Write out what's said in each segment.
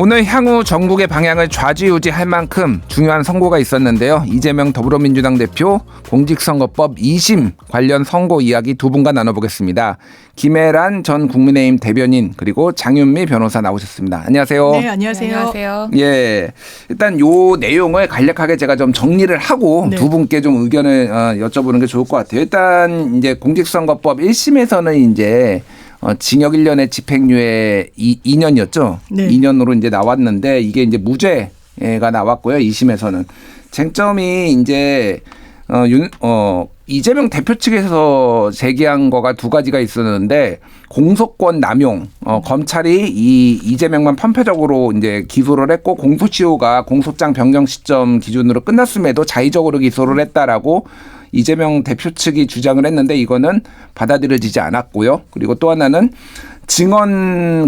오늘 향후 전국의 방향을 좌지우지할 만큼 중요한 선고가 있었는데요. 이재명 더불어민주당 대표 공직선거법 2심 관련 선고 이야기 두 분과 나눠보겠습니다. 김혜란 전 국민의힘 대변인 그리고 장윤미 변호사 나오셨습니다. 안녕하세요. 네, 안녕하세요. 네, 안녕하세요. 예, 일단 요 내용을 간략하게 제가 좀 정리를 하고 네. 두 분께 좀 의견을 여쭤보는 게 좋을 것 같아요. 일단 이제 공직선거법 1심에서는 이제 징역 1년에 집행유예 2년이었죠. 네. 2년으로 이제 나왔는데 이게 이제 무죄가 나왔고요. 2심에서는 쟁점이 이제 이재명 대표 측에서 제기한 거가 두 가지가 있었는데 공소권 남용, 검찰이 이재명만 편파적으로 이제 기소를 했고 공소시효가 공소장 변경 시점 기준으로 끝났음에도 자의적으로 기소를 했다라고 이재명 대표 측이 주장을 했는데 이거는 받아들여지지 않았고요. 그리고 또 하나는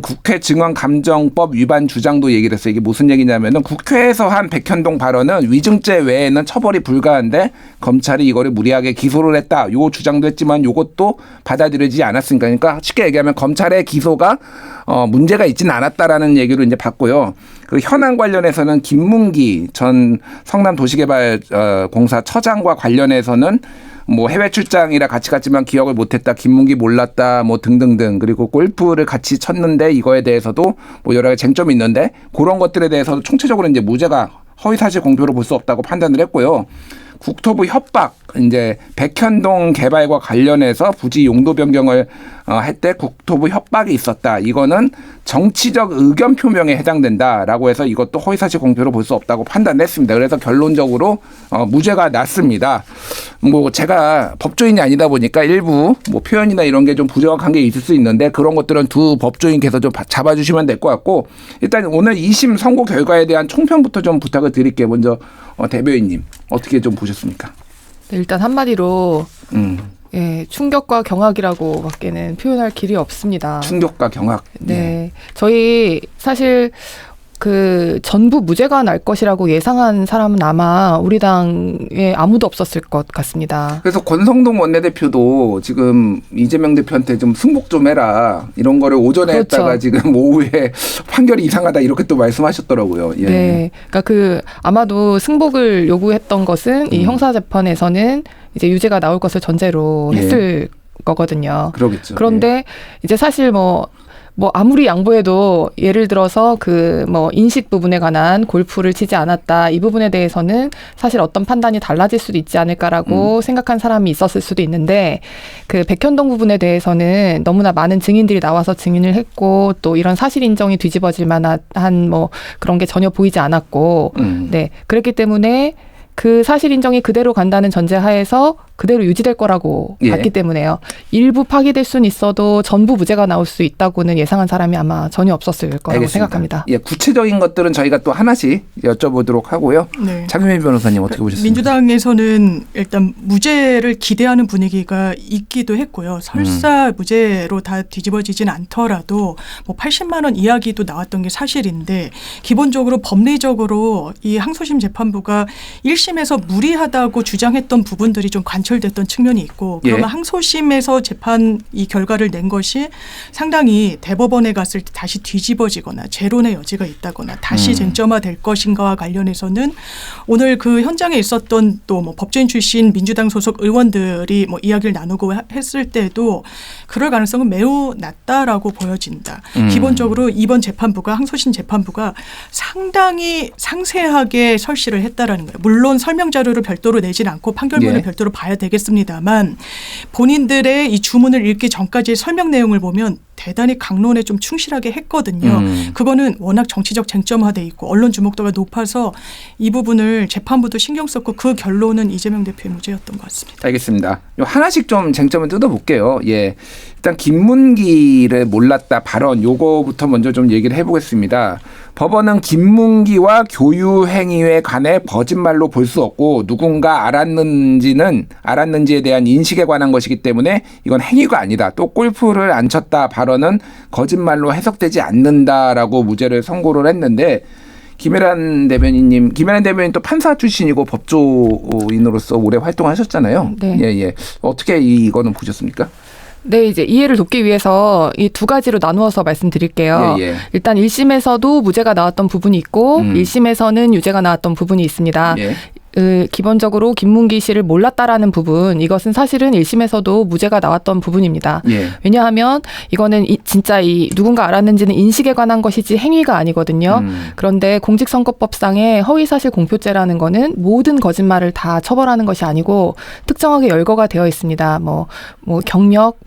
국회 증언감정법 위반 주장도 얘기를 했어요. 이게 무슨 얘기냐면은 국회에서 한 백현동 발언은 위증죄 외에는 처벌이 불가한데 검찰이 이거를 무리하게 기소를 했다. 요 주장도 했지만 요것도 받아들여지지 않았으니까. 그러니까 쉽게 얘기하면 검찰의 기소가 문제가 있지는 않았다라는 얘기로 이제 봤고요. 그 현안 관련해서는 김문기 전 성남도시개발공사 처장과 관련해서는 뭐 해외 출장이라 같이 갔지만 기억을 못했다. 김문기 몰랐다. 뭐 등등등. 그리고 골프를 같이 쳤는데 이거에 대해서도 뭐 여러 가지 쟁점이 있는데 그런 것들에 대해서도 총체적으로 이제 무죄가 허위사실 공표로 볼 수 없다고 판단을 했고요. 국토부 협박 이제 백현동 개발과 관련해서 부지 용도 변경을 할 때 국토부 협박이 있었다. 이거는 정치적 의견 표명에 해당된다라고 해서 이것도 허위사실 공표로 볼 수 없다고 판단했습니다. 그래서 결론적으로 무죄가 났습니다. 뭐 제가 법조인이 아니다 보니까 일부 뭐 표현이나 이런 게 좀 부정확한 게 있을 수 있는데 그런 것들은 두 법조인께서 좀 잡아주시면 될 것 같고 일단 오늘 2심 선고 결과에 대한 총평부터 좀 부탁을 드릴게요. 먼저 대변인님 어떻게 좀 보셨습니까? 네, 일단 한마디로 예, 충격과 경악이라고밖에는 표현할 길이 없습니다. 충격과 경악. 네, 저희 사실 그 전부 무죄가 날 것이라고 예상한 사람은 아마 우리 당에 아무도 없었을 것 같습니다. 그래서 권성동 원내대표도 지금 이재명 대표한테 좀 승복 좀 해라. 이런 거를 오전에 그렇죠. 했다가 지금 오후에 판결이 이상하다 이렇게 또 말씀하셨더라고요. 예. 네, 그러니까 아마도 승복을 요구했던 것은 이 형사재판에서는 이제 유죄가 나올 것을 전제로 했을 거거든요. 그러겠죠. 그런데 이제 사실 뭐 아무리 양보해도 예를 들어서 그 뭐 인식 부분에 관한 골프를 치지 않았다 이 부분에 대해서는 사실 어떤 판단이 달라질 수도 있지 않을까라고 생각한 사람이 있었을 수도 있는데 그 백현동 부분에 대해서는 너무나 많은 증인들이 나와서 증인을 했고 또 이런 사실 인정이 뒤집어질 만한 뭐 그런 게 전혀 보이지 않았고 네 그랬기 때문에 그 사실 인정이 그대로 간다는 전제하에서 그대로 유지될 거라고 봤기 때문에요. 일부 파기될 수는 있어도 전부 무죄가 나올 수 있다고는 예상한 사람이 아마 전혀 없었을 거라고 알겠습니다. 생각합니다. 예, 구체적인 것들은 저희가 또 하나씩 여쭤보도록 하고요. 네. 장윤미 변호사님 어떻게 보셨습니까? 민주당에서는 일단 무죄를 기대하는 분위기가 있기도 했고요. 설사 무죄로 다 뒤집어지진 않더라도 뭐 80만 원 이야기도 나왔던 게 사실인데 기본적으로 법리적으로 이 항소심 재판부가 1심에서 무리하다고 주장했던 부분들이 좀 관철됐던 측면이 있고 그러면 항소심에서 재판 이 결과를 낸 것이 상당히 대법원에 갔을 때 다시 뒤집어지거나 재론의 여지가 있다거나 다시 쟁점화될 것인가와 관련해서는 오늘 그 현장에 있었던 또 뭐 법조인 출신 민주당 소속 의원들이 뭐 이야기를 나누고 했을 때도 그럴 가능성은 매우 낮다라고 보여진다. 기본적으로 이번 재판부가 항소심 재판부가 상당히 상세하게 설시를 했다라는 거예요. 물론 설명 자료를 별도로 내진 않고 판결문을 별도로 봐야 되겠습니다만 본인들의 이 주문을 읽기 전까지의 설명 내용을 보면 대단히 강론에 좀 충실하게 했거든요. 그거는 워낙 정치적 쟁점화돼 있고 언론 주목도가 높아서 이 부분을 재판부도 신경 썼고 그 결론은 이재명 대표의 무죄였던 것 같습니다. 알겠습니다. 하나씩 좀 쟁점을 뜯어볼게요. 예, 일단 김문기를 몰랐다 발언 요거부터 먼저 좀 얘기를 해보겠습니다. 법원은 김문기와 교유 행위에 관해 거짓말로 볼 수 없고 누군가 알았는지에 대한 인식에 관한 것이기 때문에 이건 행위가 아니다. 또 골프를 안 쳤다 발언은 거짓말로 해석되지 않는다라고 무죄를 선고를 했는데 김혜란 대변인 또 판사 출신이고 법조인으로서 오래 활동하셨잖아요. 네. 예. 어떻게 이거는 보셨습니까? 네, 이제 이해를 돕기 위해서 이 두 가지로 나누어서 말씀드릴게요. 예, 예. 일단 1심에서도 무죄가 나왔던 부분이 있고 1심에서는 유죄가 나왔던 부분이 있습니다. 예. 기본적으로 김문기 씨를 몰랐다라는 부분, 이것은 사실은 1심에서도 무죄가 나왔던 부분입니다. 예. 왜냐하면 이거는 진짜 누군가 알았는지는 인식에 관한 것이지 행위가 아니거든요. 그런데 공직선거법상의 허위사실 공표죄라는 거는 모든 거짓말을 다 처벌하는 것이 아니고 특정하게 열거가 되어 있습니다. 뭐 경력,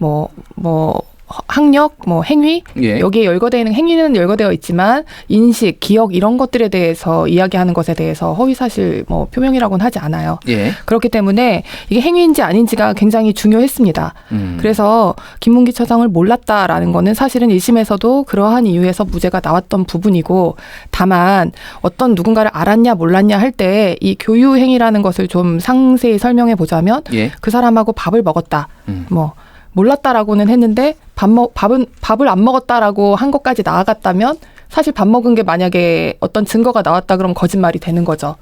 학력, 행위, 예. 여기에 열거되어 있는 행위는 열거되어 있지만 인식, 기억 이런 것들에 대해서 이야기하는 것에 대해서 허위사실 표명이라고는 하지 않아요. 예. 그렇기 때문에 이게 행위인지 아닌지가 굉장히 중요했습니다. 그래서 김문기 처장을 몰랐다라는 거는 사실은 1심에서도 그러한 이유에서 무죄가 나왔던 부분이고, 다만 어떤 누군가를 알았냐 몰랐냐 할 때 이 교유 행위라는 것을 좀 상세히 설명해 보자면 예. 그 사람하고 밥을 먹었다. 몰랐다라고는 했는데 밥을 안 먹었다라고 한 것까지 나아갔다면 사실 밥 먹은 게 만약에 어떤 증거가 나왔다 그러면 거짓말이 되는 거죠.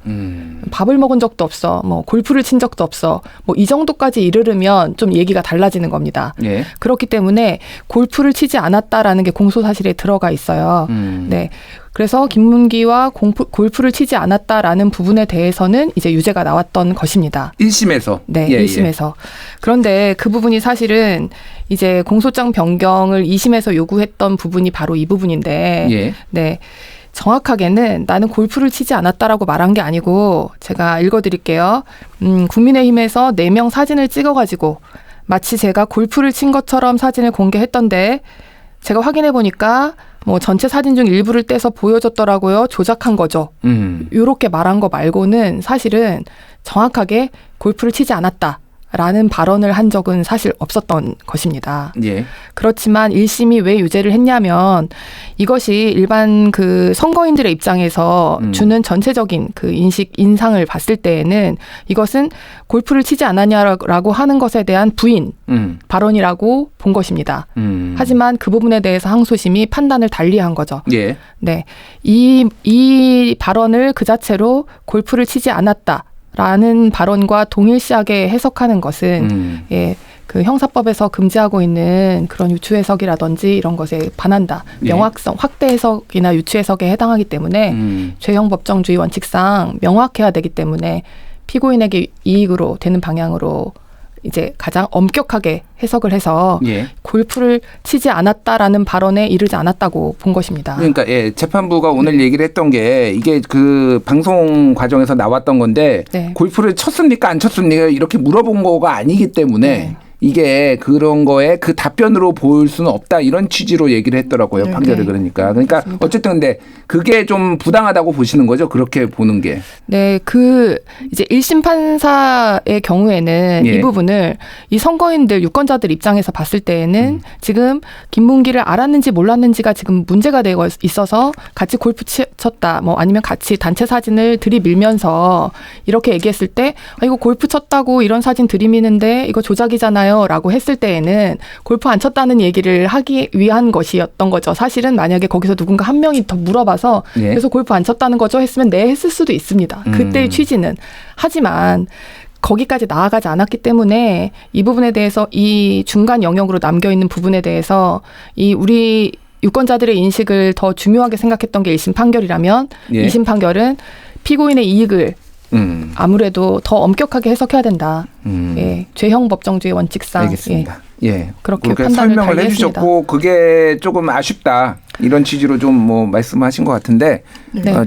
밥을 먹은 적도 없어. 골프를 친 적도 없어. 이 정도까지 이르르면 좀 얘기가 달라지는 겁니다. 예. 그렇기 때문에 골프를 치지 않았다라는 게 공소사실에 들어가 있어요. 네. 그래서 김문기와 골프를 치지 않았다라는 부분에 대해서는 이제 유죄가 나왔던 것입니다. 1심에서. 네, 예, 1심에서. 그런데 그 부분이 사실은 이제 공소장 변경을 2심에서 요구했던 부분이 바로 이 부분인데, 예. 네. 정확하게는 나는 골프를 치지 않았다라고 말한 게 아니고, 제가 읽어드릴게요. 국민의힘에서 4명 사진을 찍어가지고 마치 제가 골프를 친 것처럼 사진을 공개했던데, 제가 확인해 보니까 전체 사진 중 일부를 떼서 보여줬더라고요. 조작한 거죠. 이렇게 말한 거 말고는 사실은 정확하게 골프를 치지 않았다라는 발언을 한 적은 사실 없었던 것입니다. 예. 그렇지만 1심이 왜 유죄를 했냐면 이것이 일반 그 선거인들의 입장에서 주는 전체적인 그 인상을 봤을 때에는 이것은 골프를 치지 않았냐라고 하는 것에 대한 부인 발언이라고 본 것입니다. 하지만 그 부분에 대해서 항소심이 판단을 달리한 거죠. 예. 네, 이 발언을 그 자체로 골프를 치지 않았다라는 발언과 동일시하게 해석하는 것은 그 형사법에서 금지하고 있는 그런 유추 해석이라든지 이런 것에 반한다. 명확성, 확대 해석이나 유추 해석에 해당하기 때문에 죄형 법정주의 원칙상 명확해야 되기 때문에 피고인에게 이익으로 되는 방향으로 이제 가장 엄격하게 해석을 해서 골프를 치지 않았다라는 발언에 이르지 않았다고 본 것입니다. 그러니까 재판부가 오늘 얘기를 했던 게 이게 그 방송 과정에서 나왔던 건데 골프를 쳤습니까 안 쳤습니까 이렇게 물어본 거가 아니기 때문에 이게 그런 거에 그 답변으로 볼 수는 없다 이런 취지로 얘기를 했더라고요. 판결을 그러니까 맞습니다. 어쨌든 근데 그게 좀 부당하다고 보시는 거죠. 그렇게 보는 게. 네, 이제 1심 판사의 경우에는 이 부분을 이 선거인들 유권자들 입장에서 봤을 때에는 지금 김문기를 알았는지 몰랐는지가 지금 문제가 되고 있어서 같이 골프 쳤다, 아니면 같이 단체 사진을 들이밀면서 이렇게 얘기했을 때 이거 골프 쳤다고 이런 사진 들이미는데 이거 조작이잖아요. 라고 했을 때에는 골프 안 쳤다는 얘기를 하기 위한 것이었던 거죠. 사실은 만약에 거기서 누군가 한 명이 더 물어봐서 그래서 골프 안 쳤다는 거죠 했으면 네 했을 수도 있습니다. 그때의 취지는. 하지만 거기까지 나아가지 않았기 때문에 이 부분에 대해서 이 중간 영역으로 남겨있는 부분에 대해서 우리 유권자들의 인식을 더 중요하게 생각했던 게 1심 판결이라면 2심 판결은 피고인의 이익을 아무래도 더 엄격하게 해석해야 된다. 죄형 법정주의 원칙상. 알겠습니다. 그렇게 그렇게 판단을 설명을 달리했습니다. 해주셨고 그게 조금 아쉽다 이런 취지로 좀 말씀하신 것 같은데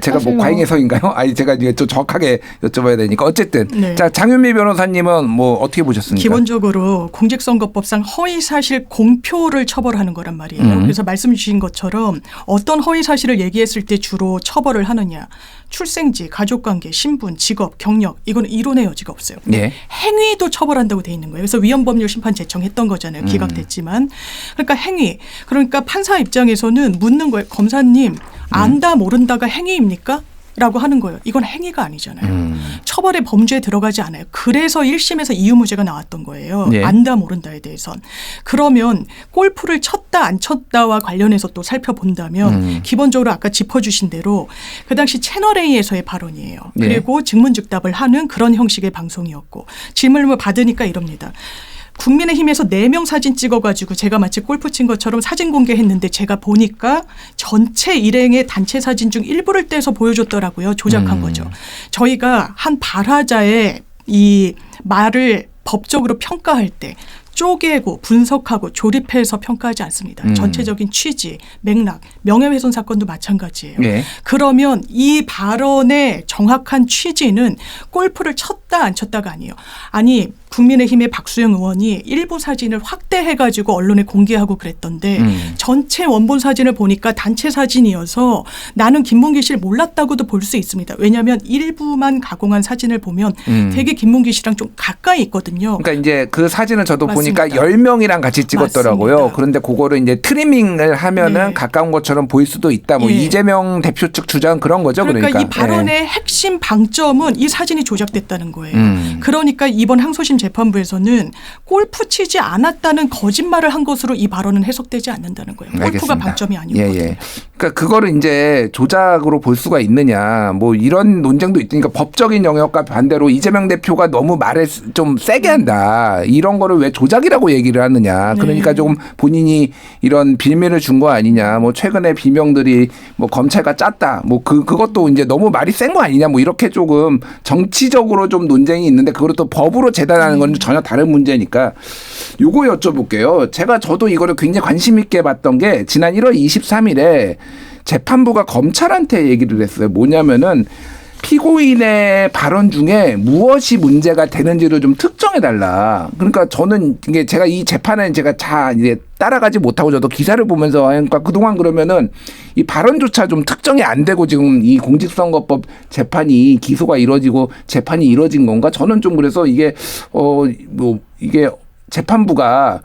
제가 과잉 해석인가요? 제가 이제 좀 정확하게 여쭤봐야 되니까 어쨌든 자 장윤미 변호사님은 어떻게 보셨습니까? 기본적으로 공직선거법상 허위사실 공표를 처벌하는 거란 말이에요. 그래서 말씀 주신 것처럼 어떤 허위사실을 얘기했을 때 주로 처벌을 하느냐. 출생지, 가족관계, 신분, 직업, 경력 이건 이론의 여지가 없어요. 행위도 처벌한다고 돼 있는 거예요. 그래서 위헌법률 심판 제청했던 거잖아요. 기각됐지만. 그러니까 행위. 그러니까 판사 입장에서는 묻는 거예요. 검사님 안다 모른다가 행위입니까? 라고 하는 거예요. 이건 행위가 아니잖아요. 처벌의 범죄에 들어가지 않아요. 그래서 1심에서 이유무죄가 나왔던 거예요. 안다 모른다에 대해선. 그러면 골프를 쳤다 안 쳤다와 관련해서 또 살펴본다면 기본적으로 아까 짚어주신 대로 그 당시 채널A에서의 발언이에요. 그리고 증문즉답을 하는 그런 형식의 방송이었고 질문을 받으니까 이럽니다. 국민의힘에서 4명 사진 찍어가지고 제가 마치 골프 친 것처럼 사진 공개했는데 제가 보니까 전체 일행의 단체 사진 중 일부를 떼서 보여줬더라고요. 조작한 거죠. 저희가 한 발화자의 이 말을 법적으로 평가할 때 쪼개고 분석하고 조립해서 평가하지 않습니다. 전체적인 취지, 맥락, 명예훼손 사건도 마찬가지예요. 네. 그러면 이 발언의 정확한 취지는 골프를 쳤다 안 쳤다가 아니에요. 아니 국민의힘의 박수영 의원이 일부 사진을 확대해가지고 언론에 공개하고 그랬던데 전체 원본 사진을 보니까 단체 사진이어서 나는 김문기 씨를 몰랐다고도 볼 수 있습니다. 왜냐하면 일부만 가공한 사진을 보면 되게 김문기 씨랑 좀 가까이 있거든요. 그러니까 이제 그 사진을 저도 맞습니다. 보니까 10명이랑 같이 찍었더라고요. 맞습니다. 그런데 그거를 이제 트리밍을 하면은 네. 가까운 것처럼 보일 수도 있다. 뭐 예. 이재명 대표 측 주장은 그런 거죠. 그러니까 이 예. 발언의 핵심 방점은 이 사진이 조작됐다는 거예요. 음. 그러니까 이번 항소심 재판부에서는 골프 치지 않았다는 거짓말을 한 것으로 이 발언은 해석되지 않는다는 거예요. 골프가 알겠습니다. 방점이 아니었거든요. 예, 예. 그러니까 그거를 이제 조작으로 볼 수가 있느냐, 뭐 이런 논쟁도 있으니까 법적인 영역과 반대로 이재명 대표가 너무 말을 좀 세게 한다. 이런 거를 왜 조작이라고 얘기를 하느냐. 그러니까 네. 조금 본인이 이런 빌미를 준 거 아니냐. 뭐 최근에 비명들이 뭐 검찰과 짰다. 뭐 그것도 이제 너무 말이 센 거 아니냐. 뭐 이렇게 조금 정치적으로 좀 논쟁이 있는데 그걸 또 법으로 재단하는 건 전혀 다른 문제니까 요거 여쭤볼게요. 저도 이거를 굉장히 관심 있게 봤던 게 지난 1월 23일에 재판부가 검찰한테 얘기를 했어요. 뭐냐면은 피고인의 발언 중에 무엇이 문제가 되는지를 좀 특정해달라. 그러니까 저는 이게 제가 이 재판에 제가 이제 따라가지 못하고 저도 기사를 보면서 그러니까 그동안 그러면은 이 발언조차 좀 특정이 안 되고 지금 이 공직선거법 재판이 기소가 이루어지고 재판이 이루어진 건가? 저는 좀 그래서 이게 뭐 이게 재판부가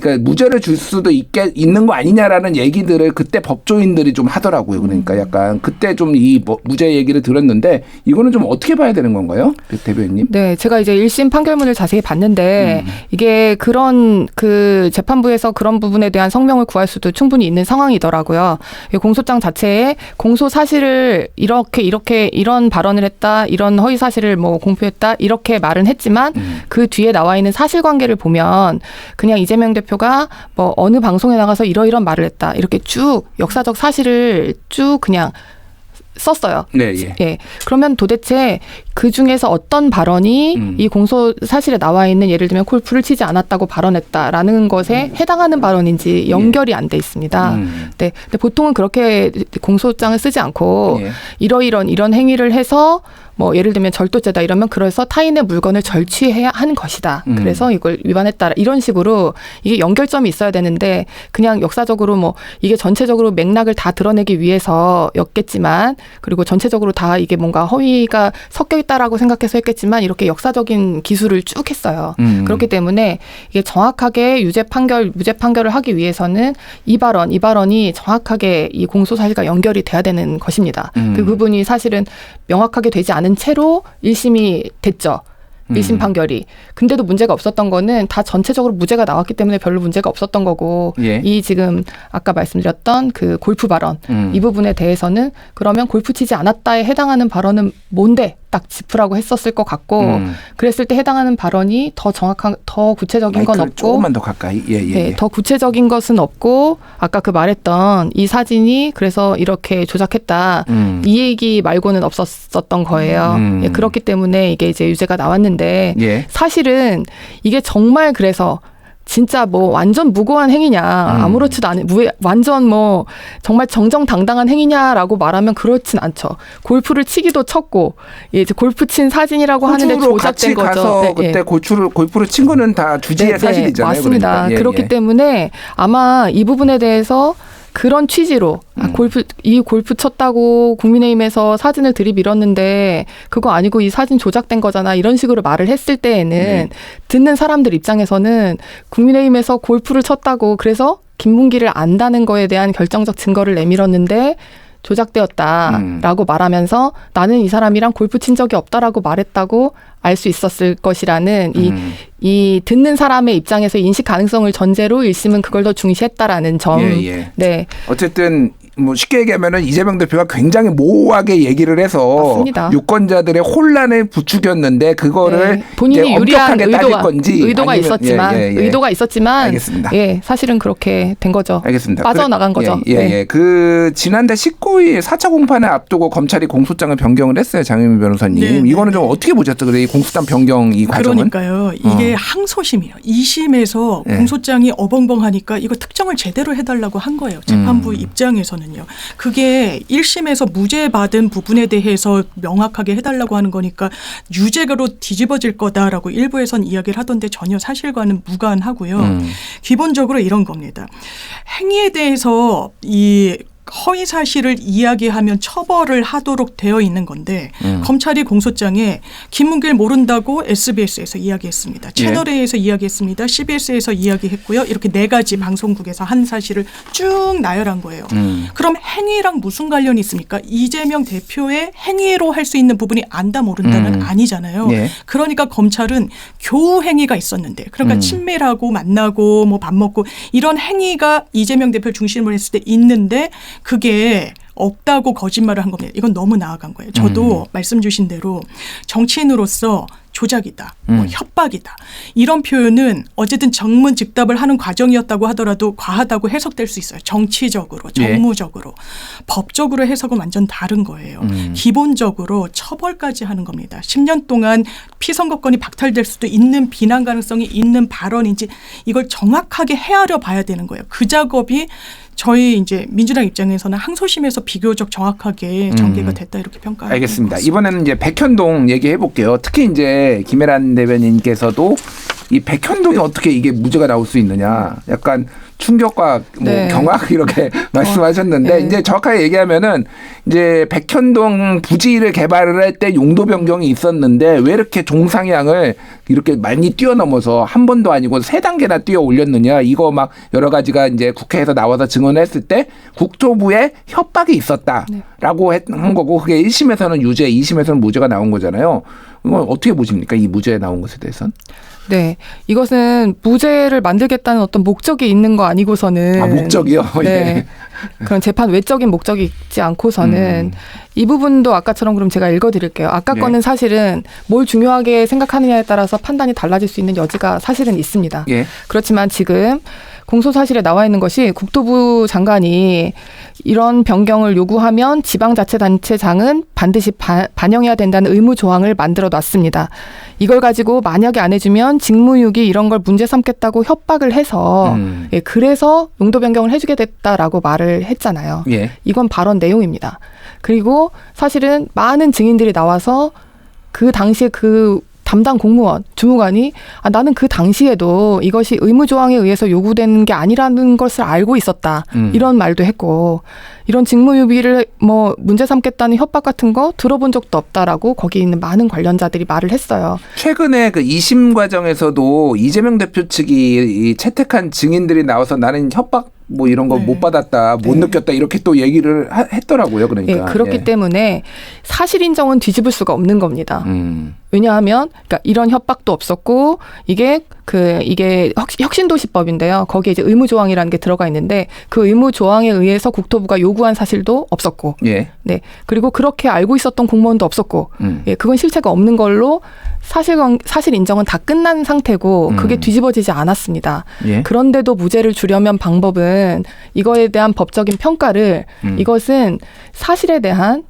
그러니까 무죄를 줄 수도 있는 거 아니냐라는 얘기들을 그때 법조인들이 좀 하더라고요. 그러니까 약간 그때 좀 이 무죄 얘기를 들었는데 이거는 좀 어떻게 봐야 되는 건가요? 대변인님? 네, 제가 이제 1심 판결문을 자세히 봤는데 이게 그런 그 재판부에서 그런 부분에 대한 성명을 구할 수도 충분히 있는 상황이더라고요. 공소장 자체에 공소 사실을 이렇게 이런 발언을 했다, 이런 허위 사실을 뭐 공표했다 이렇게 말은 했지만 그 뒤에 나와 있는 사실관계를 보면 그냥 이재명 대표가 뭐 어느 방송에 나가서 이러이런 말을 했다 이렇게 쭉 역사적 사실을 쭉 그냥 썼어요. 네, 예. 예. 그러면 도대체 그 중에서 어떤 발언이 이 공소 사실에 나와 있는 예를 들면 골프를 치지 않았다고 발언했다라는 것에 해당하는 발언인지 연결이 안 돼 있습니다. 네. 근데 보통은 그렇게 공소장을 쓰지 않고 예. 이런 행위를 해서 뭐 예를 들면 절도죄다 이러면 그래서 타인의 물건을 절취해야 한 것이다. 그래서 이걸 위반했다. 이런 식으로 이게 연결점이 있어야 되는데 그냥 역사적으로 뭐 이게 전체적으로 맥락을 다 드러내기 위해서였겠지만 그리고 전체적으로 다 이게 뭔가 허위가 섞여 있다라고 생각해서 했겠지만 이렇게 역사적인 기술을 쭉 했어요. 그렇기 때문에 이게 정확하게 무죄 판결을 하기 위해서는 이 발언이 정확하게 이 공소 사실과 연결이 돼야 되는 것입니다. 그 부분이 사실은 명확하게 되지 않은 채로 1심이 됐죠. 1심 판결이. 근데도 문제가 없었던 거는 다 전체적으로 무죄가 나왔기 때문에 별로 문제가 없었던 거고 예. 이 지금 아까 말씀드렸던 그 골프 발언 이 부분에 대해서는 그러면 골프 치지 않았다에 해당하는 발언은 뭔데 딱 짚으라고 했었을 것 같고 그랬을 때 해당하는 발언이 더 정확한 더 구체적인 건 없고 조금만 더 가까이. 예, 예, 네, 예. 더 구체적인 것은 없고 아까 그 말했던 이 사진이 그래서 이렇게 조작했다 이 얘기 말고는 없었던 거예요. 예, 그렇기 때문에 이게 이제 유죄가 나왔는데 예. 사실은 이게 정말 그래서 진짜 뭐 완전 무고한 행위냐 아무렇지도 않은 완전 뭐 정말 정정당당한 행위냐라고 말하면 그렇진 않죠. 골프를 치기도 쳤고 이제 골프 친 사진이라고 하는데 조작된 거죠. 가서 네, 그때 네. 골프를 친 거는 다 주지의 네, 사실이잖아요. 맞습니다. 그러니까. 예, 그렇기 예. 때문에 아마 이 부분에 대해서 그런 취지로 골프 쳤다고 국민의힘에서 사진을 들이밀었는데 그거 아니고 이 사진 조작된 거잖아 이런 식으로 말을 했을 때에는 듣는 사람들 입장에서는 국민의힘에서 골프를 쳤다고 그래서 김문기를 안다는 거에 대한 결정적 증거를 내밀었는데 조작되었다라고 말하면서 나는 이 사람이랑 골프 친 적이 없다라고 말했다고 알 수 있었을 것이라는 이 듣는 사람의 입장에서 인식 가능성을 전제로 1심은 그걸 더 중시했다라는 점. 예, 예. 네. 어쨌든 뭐 쉽게 얘기하면은 이재명 대표가 굉장히 모호하게 얘기를 해서 맞습니다. 유권자들의 혼란을 부추겼는데 그거를 네, 본인이 이제 유리한 엄격하게 따질 건지 의도가 아니면, 있었지만 의도가 있었지만 알겠습니다. 예, 사실은 그렇게 된 거죠. 알겠습니다. 빠져나간 거죠. 예. 네. 그 지난달 19일 4차 공판을 앞두고 검찰이 공소장을 변경을 했어요. 장윤미 변호사님. 네, 네. 이거는 좀 어떻게 보셨죠? 그래 이 공소장 변경 이 과정은? 그러니까요. 이게 항소심이에요. 2심에서 네. 공소장이 어벙벙하니까 이거 특정을 제대로 해달라고 한 거예요. 재판부 입장에서는요. 그게 1심에서 무죄 받은 부분에 대해서 명확하게 해달라고 하는 거니까 유죄로 뒤집어질 거다라고 일부에선 이야기를 하던데 전혀 사실과는 무관하고요. 기본적으로 이런 겁니다. 행위에 대해서 이 허위 사실을 이야기하면 처벌을 하도록 되어 있는 건데 검찰이 공소장에 김문길 모른다고 SBS에서 이야기했습니다. 채널A에서 이야기했습니다. CBS에서 이야기했고요. 이렇게 4가지 방송국에서 한 사실을 쭉 나열한 거예요. 그럼 행위랑 무슨 관련이 있습니까? 이재명 대표의 행위로 할 수 있는 부분이 안다 모른다는 아니잖아요. 예. 그러니까 검찰은 교우 행위가 있었는데 그러니까 친밀하고 만나고 뭐 밥 먹고 이런 행위가 이재명 대표를 중심으로 했을 때 있는데 그게 없다고 거짓말을 한 겁니다. 이건 너무 나아간 거예요. 저도 말씀 주신 대로 정치인으로서 조작이다, 뭐 협박이다 이런 표현은 어쨌든 정문즉답을 하는 과정이었다고 하더라도 과하다고 해석될 수 있어요. 정치적으로, 정무적으로, 법적으로 해석은 완전 다른 거예요. 기본적으로 처벌까지 하는 겁니다. 10년 동안 피선거권이 박탈될 수도 있는 비난 가능성이 있는 발언인지 이걸 정확하게 헤아려 봐야 되는 거예요. 그 작업이 저희 이제 민주당 입장에서는 항소심에서 비교적 정확하게 전개가 됐다 이렇게 평가하고 알겠습니다. 이번에는 이제 백현동 얘기해 볼게요. 특히 이제 김혜란 대변인께서도 이 백현동이 어떻게 이게 무죄가 나올 수 있느냐, 약간 충격과 뭐 네. 경악 이렇게 말씀하셨는데 네. 이제 정확하게 얘기하면은 이제 백현동 부지를 개발을 할 때 용도 변경이 있었는데 왜 이렇게 종상향을 이렇게 많이 뛰어넘어서 한 번도 아니고 3단계나 뛰어 올렸느냐, 이거 막 여러 가지가 이제 국회에서 나와서 증언했을 때 국토부에 협박이 있었다라고 한 거고 그게 1심에서는 유죄, 2심에서는 무죄가 나온 거잖아요. 이건 어떻게 보십니까? 이 무죄에 나온 것에 대해서는? 네, 이것은 무죄를 만들겠다는 어떤 목적이 있는 거 아니고서는 목적이요? 네, 그런 재판 외적인 목적이 있지 않고서는 이 부분도 아까처럼 그럼 제가 읽어드릴게요. 아까 예. 거는 사실은 뭘 중요하게 생각하느냐에 따라서 판단이 달라질 수 있는 여지가 사실은 있습니다. 예. 그렇지만 지금 공소사실에 나와 있는 것이 국토부 장관이 이런 변경을 요구하면 지방자치단체장은 반드시 반영해야 된다는 의무 조항을 만들어 놨습니다. 이걸 가지고 만약에 안 해주면 직무유기 이런 걸 문제 삼겠다고 협박을 해서 예, 그래서 용도 변경을 해주게 됐다라고 말을 했잖아요. 예. 이건 발언 내용입니다. 그리고 사실은 많은 증인들이 나와서 그 당시에 그 담당 공무원, 주무관이 나는 그 당시에도 이것이 의무조항에 의해서 요구되는 게 아니라는 것을 알고 있었다. 이런 말도 했고 이런 직무유기를 뭐 문제 삼겠다는 협박 같은 거 들어본 적도 없다라고 거기 있는 많은 관련자들이 말을 했어요. 최근에 그 2심 과정에서도 이재명 대표 측이 이 채택한 증인들이 나와서 나는 협박 뭐 이런 거 못 받았다, 못 느꼈다 이렇게 또 얘기를 했더라고요. 그러니까. 예, 그렇기 때문에 사실 인정은 뒤집을 수가 없는 겁니다. 왜냐하면 그러니까 이런 협박도 없었고 이게 혁신도시법인데요. 거기에 이제 의무조항이라는 게 들어가 있는데 그 의무조항에 의해서 국토부가 요구한 사실도 없었고, 예. 네, 그리고 그렇게 알고 있었던 공무원도 없었고, 예, 그건 실체가 없는 걸로 사실 인정은 다 끝난 상태고 그게 뒤집어지지 않았습니다. 예. 그런데도 무죄를 주려면 방법은 이거에 대한 법적인 평가를 이것은 사실에 대한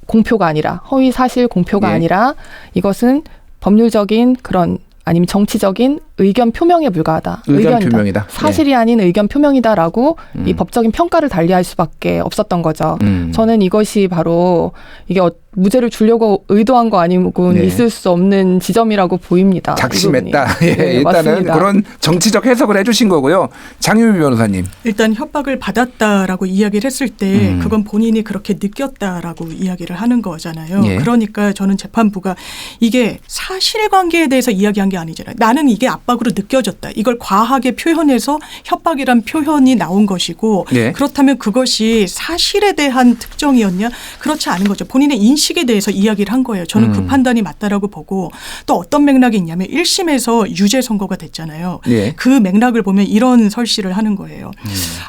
공표가 아니라 허위 사실 공표가 예. 아니라 이것은 법률적인 그런 아니면 정치적인 의견 표명에 불과하다. 의견 표명이다. 사실이 아닌 의견 표명이다라고 이 법적인 평가를 달리할 수밖에 없었던 거죠. 저는 이것이 바로 이게 무죄를 주려고 의도한 거 아니고 네. 있을 수 없는 지점이라고 보입니다. 작심했다. 예, 네, 일단은 맞습니다. 그런 정치적 해석을 해주신 거고요. 장윤미 변호사님. 일단 협박을 받았다라고 이야기를 했을 때 그건 본인이 그렇게 느꼈다라고 이야기를 하는 거잖아요. 예. 그러니까 저는 재판부가 이게 사실관계에 대해서 이야기한 게 아니잖아요. 나는 이게 압박으로 느껴졌다. 이걸 과하게 표현해서 협박이란 표현이 나온 것이고 예. 그렇다면 그것이 사실에 대한 특정이었냐? 그렇지 않은 거죠. 본인의 인식에 대해서 이야기를 한 거예요. 저는 그 판단이 맞다라고 보고 또 어떤 맥락이 있냐면 1심에서 유죄 선고가 됐잖아요. 예. 그 맥락을 보면 이런 설시를 하는 거예요.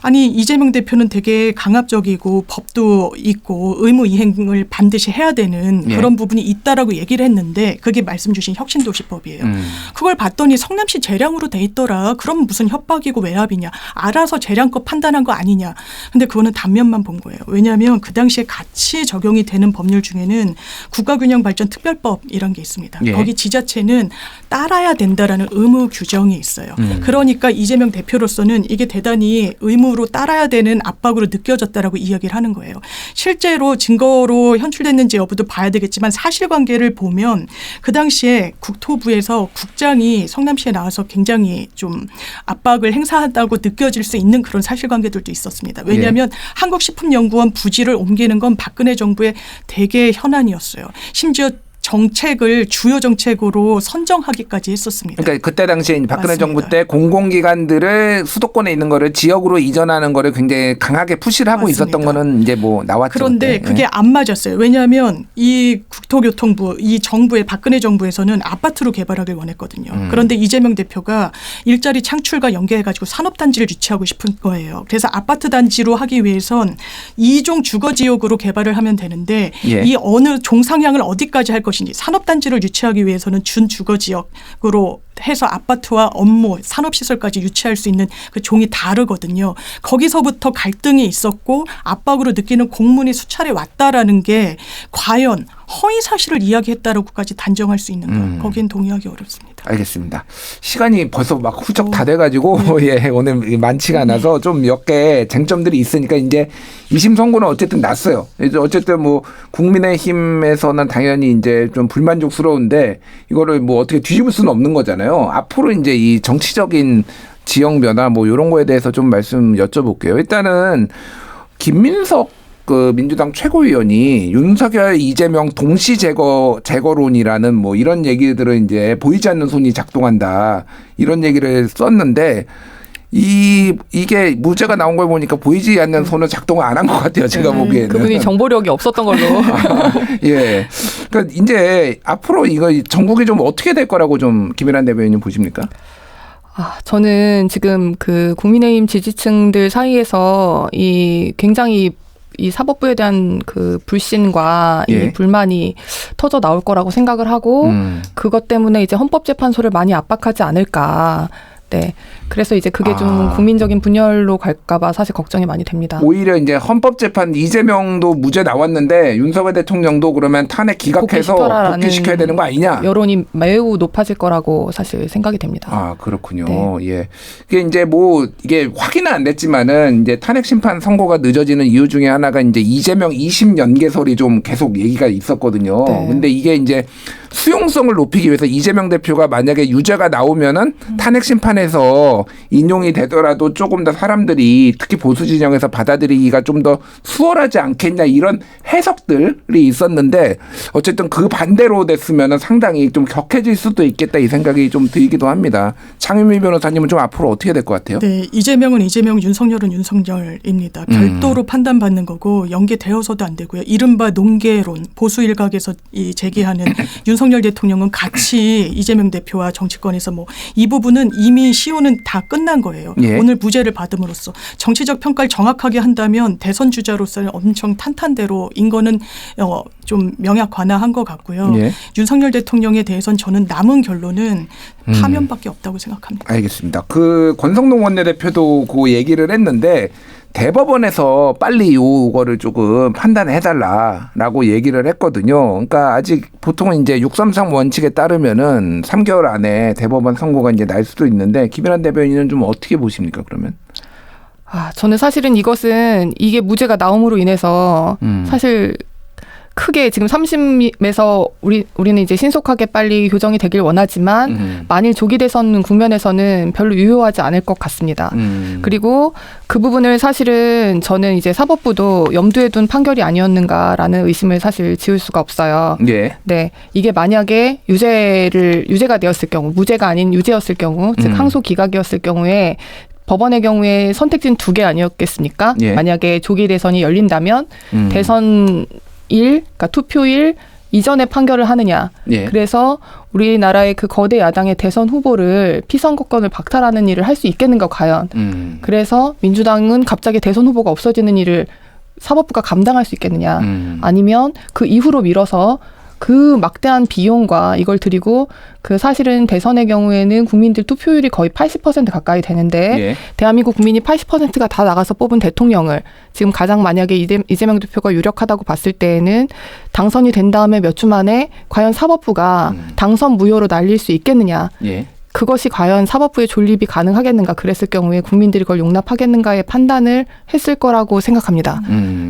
아니 이재명 대표는 되게 강압적이고 법도 있고 의무 이행을 반드시 해야 되는 예. 그런 부분이 있다라고 얘기를 했는데 그게 말씀 주신 혁신도시법이에요. 그걸 봤더니 성남시 재량으로 돼 있더라. 그럼 무슨 협박이고 외압이냐. 알아서 재량껏 판단한 거 아니냐. 근데 그거는 단면만 본 거예요. 왜냐하면 그 당시에 같이 적용이 되는 법률 중에는 국가균형발전특별법이란 게 있습니다. 예. 거기 지자체는 따라야 된다라는 의무 규정이 있어요. 그러니까 이재명 대표로서는 이게 대단히 의무로 따라야 되는 압박으로 느껴졌다라고 이야기를 하는 거예요. 실제로 증거로 현출됐는지 여부도 봐야 되겠지만 사실관계를 보면 그 당시에 국토부에서 국장이 성남시에 나와서 굉장히 좀 압박을 행사한다고 느껴질 수 있는 그런 사실관계들도 있었습니다. 왜냐하면 한국식품연구원 부지를 옮기는 건 박근혜 정부의 대개 현안이었어요. 심지어 정책을 주요 정책으로 선정하기까지 했었습니다. 그러니까 그때 당시에 박근혜 맞습니다. 정부 때 공공기관들을 수도권에 있는 거를 지역으로 이전하는 거를 굉장히 강하게 푸시를 하고 맞습니다. 있었던 거는 이제 뭐 나왔죠. 그런데 그때. 그게 안 맞았어요. 왜냐하면 이 국토교통부, 이 정부의 박근혜 정부에서는 아파트로 개발하길 원했거든요. 그런데 이재명 대표가 일자리 창출과 연계해가지고 산업단지를 유치하고 싶은 거예요. 그래서 아파트 단지로 하기 위해선 2종 주거지역으로 개발을 하면 되는데 예. 이 어느 종상향을 어디까지 할 것인지 산업단지를 유치하기 위해서는 준주거지역으로 해서 아파트와 업무, 산업시설까지 유치할 수 있는 그 종이 다르거든요. 거기서부터 갈등이 있었고 압박으로 느끼는 공문이 수차례 왔다라는 게 과연 허위 사실을 이야기했다라고까지 단정할 수 있는 거. 거긴 동의하기 어렵습니다. 알겠습니다. 시간이 벌써 막 후적 다 돼가지고 예, 오늘 많지가 않아서 좀 몇 개 쟁점들이 있으니까 이제 2심 선고는 어쨌든 났어요. 이제 어쨌든 뭐 국민의힘에서는 당연히 이제 좀 불만족스러운데 이거를 뭐 어떻게 뒤집을 수는 없는 거잖아요. 앞으로 이제 이 정치적인 지형 변화 뭐 이런 거에 대해서 좀 말씀 여쭤볼게요. 일단은 김민석 그 민주당 최고위원이 윤석열, 이재명 동시 제거론이라는 뭐 이런 얘기들을 이제 보이지 않는 손이 작동한다 이런 얘기를 썼는데 이게 무죄가 나온 걸 보니까 보이지 않는 손은 작동을 안 한 것 같아요. 제가 보기에는. 그분이 정보력이 없었던 걸로. 예. 그러니까 이제 앞으로 이거 전국이 좀 어떻게 될 거라고 좀 김일환 대변인님 보십니까? 저는 지금 그 국민의힘 지지층들 사이에서 이 굉장히 이 사법부에 대한 그 불신과 예. 이 불만이 터져 나올 거라고 생각을 하고 그것 때문에 이제 헌법재판소를 많이 압박하지 않을까. 네. 그래서 이제 그게 좀 국민적인 분열로 갈까봐 사실 걱정이 많이 됩니다. 오히려 이제 헌법재판 이재명도 무죄 나왔는데 윤석열 대통령도 그러면 탄핵 기각해서 복귀시켜야 되는 거 아니냐? 여론이 매우 높아질 거라고 사실 생각이 됩니다. 아, 그렇군요. 네. 예. 이게 이제 뭐 이게 확인은 안 됐지만은 이제 탄핵 심판 선고가 늦어지는 이유 중에 하나가 이제 이재명 2심 연계설이 좀 계속 얘기가 있었거든요. 네. 근데 이게 이제 수용성을 높이기 위해서 이재명 대표가 만약에 유죄가 나오면은 탄핵 심판에서 인용이 되더라도 조금 더 사람들이 특히 보수 진영에서 받아들이기가 좀 더 수월하지 않겠냐 이런 해석들이 있었는데 어쨌든 그 반대로 됐으면은 상당히 좀 격해질 수도 있겠다 이 생각이 좀 들기도 합니다. 장윤미 변호사님은 좀 앞으로 어떻게 될 것 같아요? 네, 이재명은 이재명, 윤석열은 윤석열입니다. 별도로 판단받는 거고 연계되어서도 안 되고요. 이른바 농계론, 보수 일각에서 제기하는 윤석열 대통령은 같이 이재명 대표와 정치권에서 뭐 이 부분은 이미 시효는 다 끝난 거예요. 예. 오늘 무죄를 받음으로써 정치적 평가를 정확하게 한다면 대선 주자로서는 엄청 탄탄대로인 거는 좀 명약관화한 것 같고요. 예. 윤석열 대통령에 대해서는 저는 남은 결론은 파면밖에 없다고 생각합니다. 알겠습니다. 그 권성동 원내대표도 그 얘기를 했는데 대법원에서 빨리 요거를 조금 판단해달라라고 얘기를 했거든요. 그러니까 아직 보통은 이제 633 원칙에 따르면은 3개월 안에 대법원 선고가 이제 날 수도 있는데 김일환 대변인은 좀 어떻게 보십니까 그러면? 저는 사실은 이게 무죄가 나옴으로 인해서 사실 크게 지금 3심에서 우리는 이제 신속하게 빨리 교정이 되길 원하지만 만일 조기 대선 국면에서는 별로 유효하지 않을 것 같습니다. 그리고 그 부분을 사실은 저는 이제 사법부도 염두에 둔 판결이 아니었는가라는 의심을 사실 지울 수가 없어요. 예. 네, 이게 만약에 유죄가 되었을 경우, 무죄가 아닌 유죄였을 경우, 즉 항소 기각이었을 경우에 법원의 경우에 선택지는 2개 아니었겠습니까? 예. 만약에 조기 대선이 열린다면 대선일, 그러니까 투표일 이전에 판결을 하느냐. 예. 그래서 우리나라의 그 거대 야당의 대선 후보를 피선거권을 박탈하는 일을 할 수 있겠는가 과연. 그래서 민주당은 갑자기 대선 후보가 없어지는 일을 사법부가 감당할 수 있겠느냐. 아니면 그 이후로 미뤄서 그 막대한 비용과 이걸 들이고 그 사실은 대선의 경우에는 국민들 투표율이 거의 80% 가까이 되는데 예. 대한민국 국민이 80%가 다 나가서 뽑은 대통령을 지금 가장 만약에 이재명 대표가 유력하다고 봤을 때에는 당선이 된 다음에 몇 주 만에 과연 사법부가 당선 무효로 날릴 수 있겠느냐. 예. 그것이 과연 사법부의 존립이 가능하겠는가. 그랬을 경우에 국민들이 그걸 용납하겠는가의 판단을 했을 거라고 생각합니다.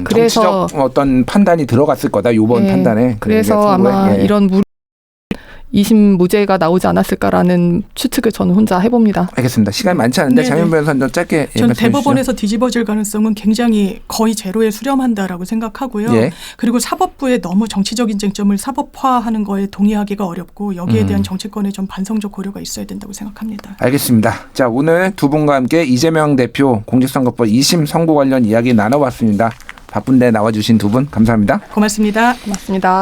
그래서 정치적 어떤 판단이 들어갔을 거다. 이번 예, 판단에. 그래서 아마 예. 이런 2심 무죄가 나오지 않았을까라는 추측을 저는 혼자 해봅니다. 알겠습니다. 시간이 많지 않은데 네네. 장윤 변호사님 좀 짧게 전 말씀해 대법원에서 뒤집어질 가능성은 굉장히 거의 제로에 수렴한다라고 생각하고요. 예. 그리고 사법부의 너무 정치적인 쟁점을 사법화하는 거에 동의하기가 어렵고 여기에 대한 정치권의 좀 반성적 고려가 있어야 된다고 생각합니다. 알겠습니다. 자, 오늘 두 분과 함께 이재명 대표 공직선거법 2심 선고 관련 이야기 나눠봤습니다. 바쁜데 나와주신 두 분 감사합니다. 고맙습니다. 고맙습니다.